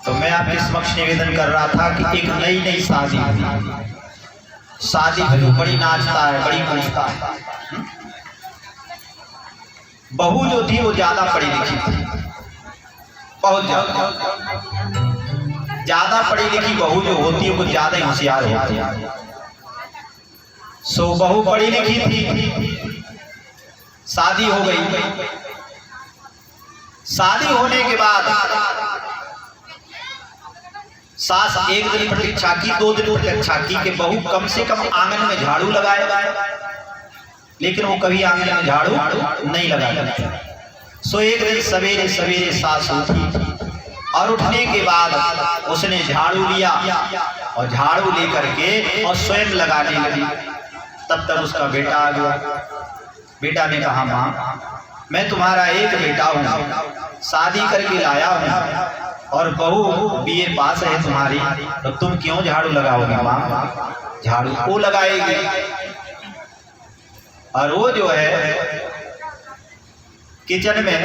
तो मैं आपके समक्ष निवेदन कर रहा था कि एक नई नई शादी में तो बड़ी नाचता है, बड़ी पूछता है। बहू जो थी वो ज्यादा पढ़ी लिखी थी, बहुत ज्यादा पढ़ी लिखी बहू जो होती है वो ज्यादा ही होशियार होती है। सो बहू पढ़ी लिखी थी, शादी हो गई। शादी होने के बाद सास एक दिन प्रतीक्षा की, 2 दिन प्रतीक्षा की कि बहू कम से कम आंगन में झाड़ू लगाए, लेकिन वो कभी आंगन में झाड़ू नहीं लगाया। सो एक दिन सवेरे सवेरे सास उठी और उठने के बाद उसने झाड़ू लिया और झाड़ू लेकर के और स्वयं लगाने लगी। तब तक उसका बेटा आ गया। बेटा ने कहा, माँ मैं तुम्हारा एक बेटा हूँ, शादी करके लाया हूँ और बहू बीए पास है तुम्हारी, तो तुम क्यों झाड़ू लगाओगे? माँ झाड़ू वो लगाएगी। और वो जो है किचन में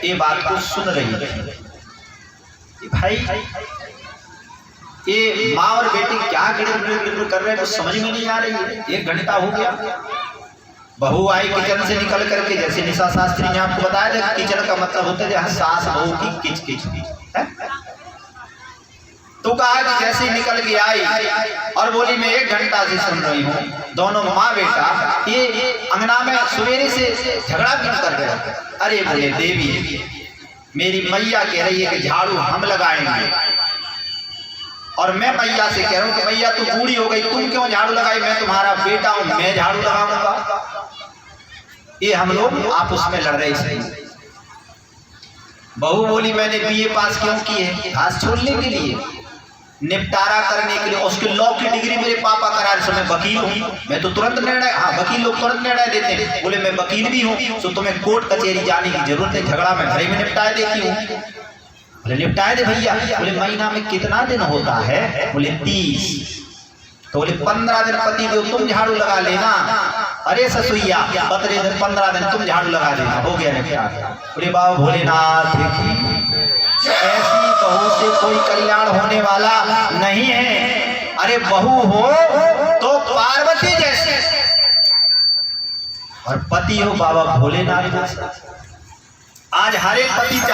ये बात को सुन रही थी। भाई ये माँ और बेटी क्या गिड़ कर रहे हैं, तो समझ में नहीं आ रही है। 1 घंटा हो गया। बहू आई किचन से निकल करके, जैसे निशा शास्त्री ने आपको बताया था, किचन का मतलब होता है जहाँ सास बहू की किच किच है। तो कहा कि जैसे निकल के आई और बोली मैं 1 घंटा से सुन रही हूँ, दोनों माँ बेटा ये अंगना में सवेरे से झगड़ा क्यों कर रहे हैं? अरे बोले देवी मेरी मैया कह रही है कि झाड़ू हम लगाएंगे, और मैं मैया से कह रहा हूँ कि मैया तू बूढ़ी हो गई, तुम क्यों झाड़ू लगाई? मैं तुम्हारा बेटा हूँ, मैं झाड़ू लगाऊंगा। ये हम लोग आपस में लड़ रहे थे। बहू बोली मैंने बीए पास क्यों की है? घास छोड़ने के लिए, निपटारा करने के लिए। उसके लॉ की डिग्री मेरे पापा करा रहे, मैं वकील हूँ, मैं तो तुरंत निर्णय, हाँ वकील लोग तुरंत निर्णय देते हैं। बोले मैं वकील भी हूँ, तो तुम्हें कोर्ट कचहरी जाने की जरूरत है, झगड़ा मैं घर में निपटा देती हूँ। बोले निपटाए दे भैया। बोले महीना में कितना दिन होता है? बोले 30। तो बोले 15 दिन पति देव तुम झाड़ू लगा लेना। अरे ससुइया 15 दिन तुम झाड़ू लगा देना, हो गया निपटारा। बोले बाबा भोलेनाथ की ऐसी बहू से कोई कल्याण होने वाला नहीं है। अरे बहू हो तो पार्वती जैसे और पति हो बाबा भोलेनाथ जैसे। आज हर एक पति